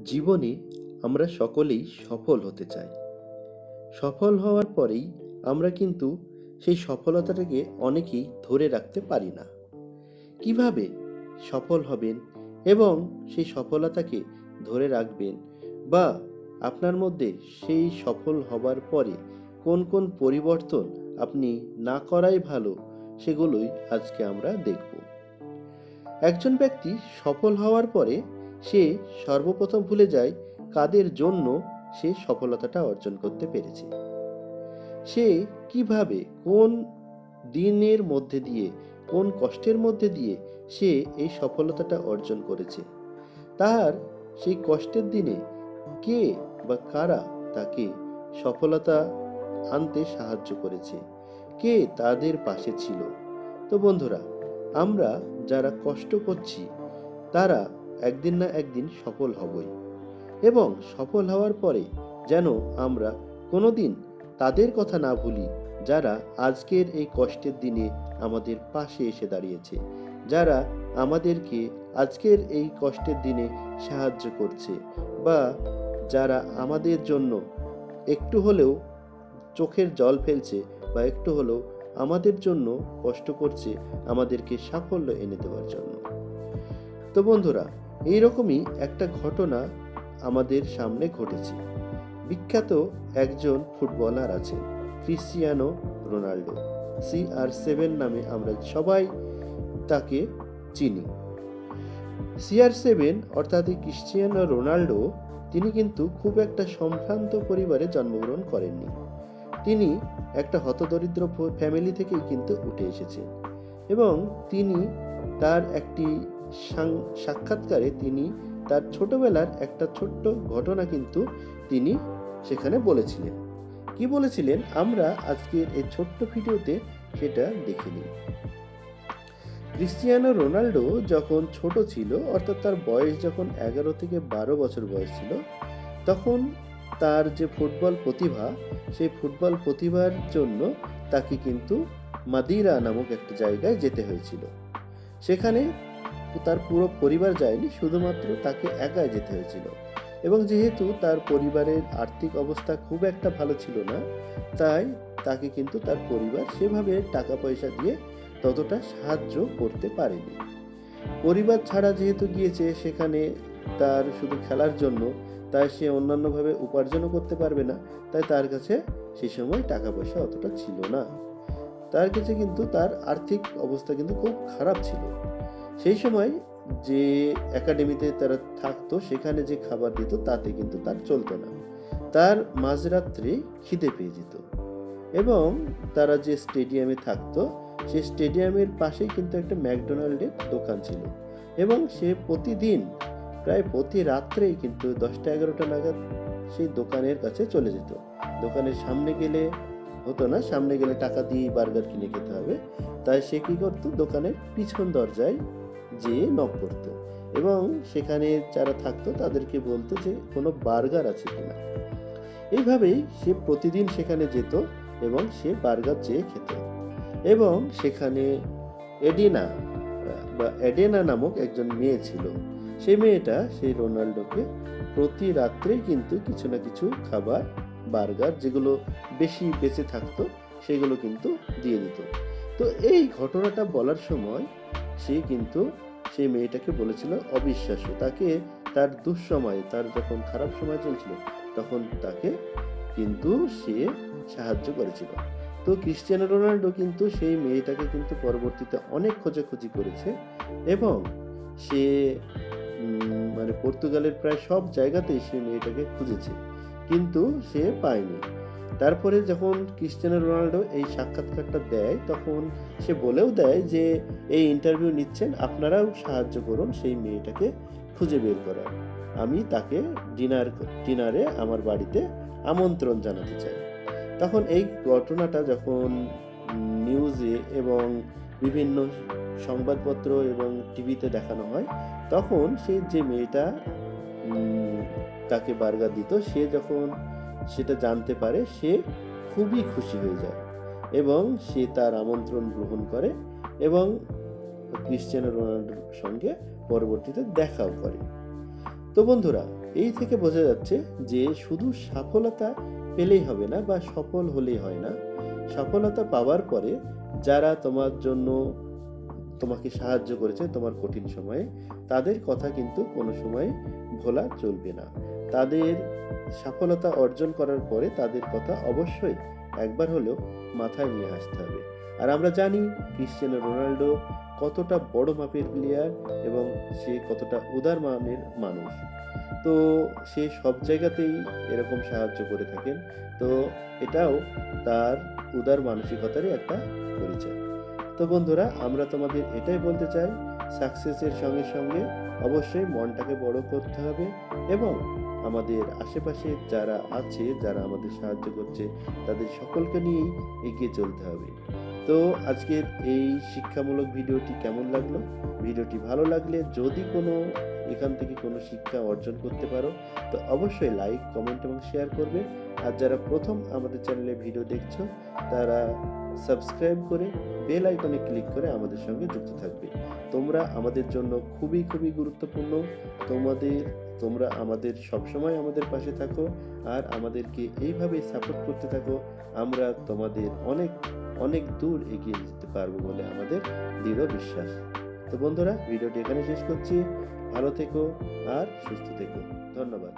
জীবনে আমরা সকলেই সফল হতে চাই। সফল হওয়ার পরেই আমরা কিন্তু সেই সফলতাটাকে অনেকেই ধরে রাখতে পারি না। কিভাবে সফল হবেন এবং সেই সফলতাকে ধরে রাখবেন, বা আপনার মধ্যে সেই সফল হবার পরে কোন কোন পরিবর্তন আপনি না করাই ভালো, সেগুলোই আজকে আমরা দেখব। একজন ব্যক্তি সফল হওয়ার পরে সে সর্বপ্রথম ভুলে যায় কাদের জন্য সে সফলতাটা অর্জন করতে পেরেছে। সে কিভাবে, কোন দিনের মধ্যে দিয়ে, কোন কষ্টের মধ্যে দিয়ে সে এই সফলতাটা অর্জন করেছে। তার সেই কষ্টের দিনে কে বা কারা তাকে সফলতা আনতে সাহায্য করেছে, কে তাদের পাশে ছিল। তো বন্ধুরা, আমরা যারা কষ্ট করছি তারা একদিন না একদিন সফল হবই, এবং সফল হওয়ার পরে যেন আমরা কোনোদিন তাদের কথা না ভুলি যারা আজকের এই কষ্টের দিনে আমাদের পাশে এসে দাঁড়িয়েছে, যারা আমাদেরকে আজকের এই কষ্টের দিনে সাহায্য করছে, বা যারা আমাদের জন্য একটু হলেও চোখের জল ফেলছে, বা একটু হলেও আমাদের জন্য কষ্ট করছে আমাদেরকে সাফল্য এনে দেওয়ার জন্য। তো বন্ধুরা, এইরকমই একটা ঘটনা আমাদের সামনে ঘটেছে। বিখ্যাত একজন ফুটবলার আছেন, ক্রিশ্চিয়ানো রোনাল্ডো। CR7 নামে আমরা সবাই তাকে চিনি। CR7 অর্থাৎ ক্রিশ্চিয়ানো রোনাল্ডো, তিনি কিন্তু খুব একটা সম্ভ্রান্ত পরিবারে জন্মগ্রহণ করেননি। তিনি একটা হতদরিদ্র ফ্যামিলি থেকেই কিন্তু উঠে এসেছেন, এবং তিনি তার একটি সাক্ষাৎকারে তিনি তার ছোটবেলার একটা ছোট্ট ঘটনা কিন্তু তিনি সেখানে বলেছিলেন। কি বলেছিলেন আমরা আজকের এই ছোট্ট ভিডিওতে সেটা দেখে নিই। ক্রিশ্চিয়ানো রোনাল্ডো যখন ছোট ছিল, অর্থাৎ তার বয়স যখন 11 থেকে 12 বছর বয়স ছিল, তখন তার যে ফুটবল প্রতিভা, সেই ফুটবল প্রতিভার জন্য তাকে কিন্তু মাদিরা নামক একটা জায়গায় যেতে হয়েছিল। সেখানে তার পুরো পরিবার যায়নি, শুধুমাত্র তাকে একাই যেতে হয়েছিল। এবং যেহেতু তার পরিবারের আর্থিক অবস্থা খুব একটা ভালো ছিল না, তাই তাকে কিন্তু তার পরিবার সেভাবে টাকা পয়সা দিয়ে ততটা সাহায্য করতে পারেনি। পরিবার ছাড়া যেহেতু গিয়েছে সেখানে তার শুধু খেলার জন্য, তাই সে অন্যান্যভাবে উপার্জনও করতে পারবে না, তাই তার কাছে সেই সময় টাকা পয়সা অতটা ছিল না। তার কাছে কিন্তু তার আর্থিক অবস্থা কিন্তু খুব খারাপ ছিল। সেই সময় যে একাডেমিতে তারা থাকতো, সেখানে যে খাবার দিত তাতে কিন্তু তার চলতো না। তার মাঝরাত্রে খিদে পেয়ে যেত, এবং তারা যে স্টেডিয়ামে থাকতো সেই স্টেডিয়ামের পাশেই কিন্তু একটা ম্যাকডোনাল্ডের দোকান ছিল, এবং সে প্রতিদিন প্রায় প্রতি রাত্রেই কিন্তু 10টা-11টা নাগাদ সেই দোকানের কাছে চলে যেত। দোকানের সামনে গেলে হতো না, সামনে গেলে টাকা দিয়ে বার্গার কিনে খেতে হবে, তাই সে কি করতো, দোকানের পিছন দরজায় যেয়ে নক করতো, এবং সেখানে যারা থাকতো তাদেরকে বলতো যে কোনো বার্গার আছে কিনা। এইভাবেই সে প্রতিদিন সেখানে যেত এবং সে বার্গার চেয়ে খেত। এবং সেখানে এডেনা নামক একজন মেয়ে ছিল। সেই মেয়েটা সেই রোনাল্ডোকে প্রতি রাত্রেই কিন্তু কিছু না কিছু খাবার, বার্গার যেগুলো বেশি বেঁচে থাকতো সেগুলো কিন্তু দিয়ে দিত। তো এই ঘটনাটা বলার সময় সে কিন্তু সেই মেয়েটাকে বলেছিল অবিশ্বাস্য। তাকে তার দুঃসময়ে, তার যখন খারাপ সময় চলছিল, তখন তাকে কিন্তু সে সাহায্য করেছিল। তো ক্রিশ্চিয়ানো রোনাল্ডো কিন্তু সেই মেয়েটাকে কিন্তু পরবর্তীতে অনেক খোঁজাখুঁজি করেছে, এবং সে মানে পর্তুগালের প্রায় সব জায়গাতেই সে মেয়েটাকে খুঁজেছে, কিন্তু সে পায়নি। তারপরে যখন ক্রিশ্চিয়ানো রোনাল্ডো এই সাক্ষাৎকারটা দেয়, তখন সে বলেও দেয় যে এই ইন্টারভিউ নিচ্ছেন, আপনারাও সাহায্য করুন সেই মেয়েটাকে খুঁজে বের করার। আমি তাকে ডিনারে আমার বাড়িতে আমন্ত্রণ জানাতে চাই। তখন এই ঘটনাটা যখন নিউজে এবং বিভিন্ন সংবাদপত্র এবং টিভিতে দেখানো হয়, তখন সেই যে মেয়েটা তাকে বার্গার দিত, সে যখন সেটা জানতে পারে, সে খুবই খুশি হয়ে যায়, এবং সে তার আমন্ত্রণ গ্রহণ করে, এবং ক্রিশ্চিয়ানো রোনাল্ডোর সঙ্গে পরবর্তীতে দেখাও করে। তো বন্ধুরা, এই থেকে বোঝা যাচ্ছে যে শুধু সফলতা পেলেই হবে না বা সফল হলেই হয় না। সফলতা পাওয়ার পরে যারা তোমার জন্য তোমাকে সাহায্য করেছে তোমার কঠিন সময়ে, তাদের কথা কিন্তু কোনো সময় ভোলা চলবে না। তাদের সফলতা অর্জন করার পরে তাদের কথা অবশ্যই একবার হলেও মাথায় নিয়ে আসতে হবে। আর আমরা জানি ক্রিশ্চিয়ানো রোনাল্ডো কতটা বড় মাপের প্লেয়ার এবং সে কতটা উদার মানের মানুষ। তো সে সব জায়গাতেই এরকম সাহায্য করে থাকেন। তো এটাও তার উদার মানসিকতারই একটা পরিচয়। তো বন্ধুরা, আমরা তোমাদের এটাই বলতে চাই, সাকসেসের সঙ্গে সঙ্গে অবশ্যই মনটাকে বড় করতে হবে এবং আমাদের আশেপাশে যারা আছে, যারা আমাদের সাহায্য করছে, তাদের সকলকে নিয়েই এগিয়ে চলতে হবে। তো আজকের এই শিক্ষামূলক ভিডিওটি কেমন লাগলো? ভিডিওটি ভালো লাগলে যদি এখান থেকে কোনো শিক্ষা অর্জন করতে পারো তো অবশ্যই লাইক, কমেন্ট এবং শেয়ার করবে। আর যারা প্রথম আমাদের চ্যানেলে ভিডিও দেখছো তারা সাবস্ক্রাইব করে বেল আইকনে ক্লিক করে আমাদের সঙ্গে যুক্ত থাকবে। তোমরা আমাদের জন্য খুবই খুবই গুরুত্বপূর্ণ। তোমরা আমাদের সবসময় আমাদের পাশে থাকো আর আমাদেরকে এইভাবেই সাপোর্ট করতে থাকো। আমরা তোমাদের অনেক অনেক দূর এগিয়ে যেতে পারবো বলে আমাদের দৃঢ় বিশ্বাস। তো বন্ধুরা, ভিডিওটি এখানে শেষ করছি। ভালো থেকো আর সুস্থ থেকো। ধন্যবাদ।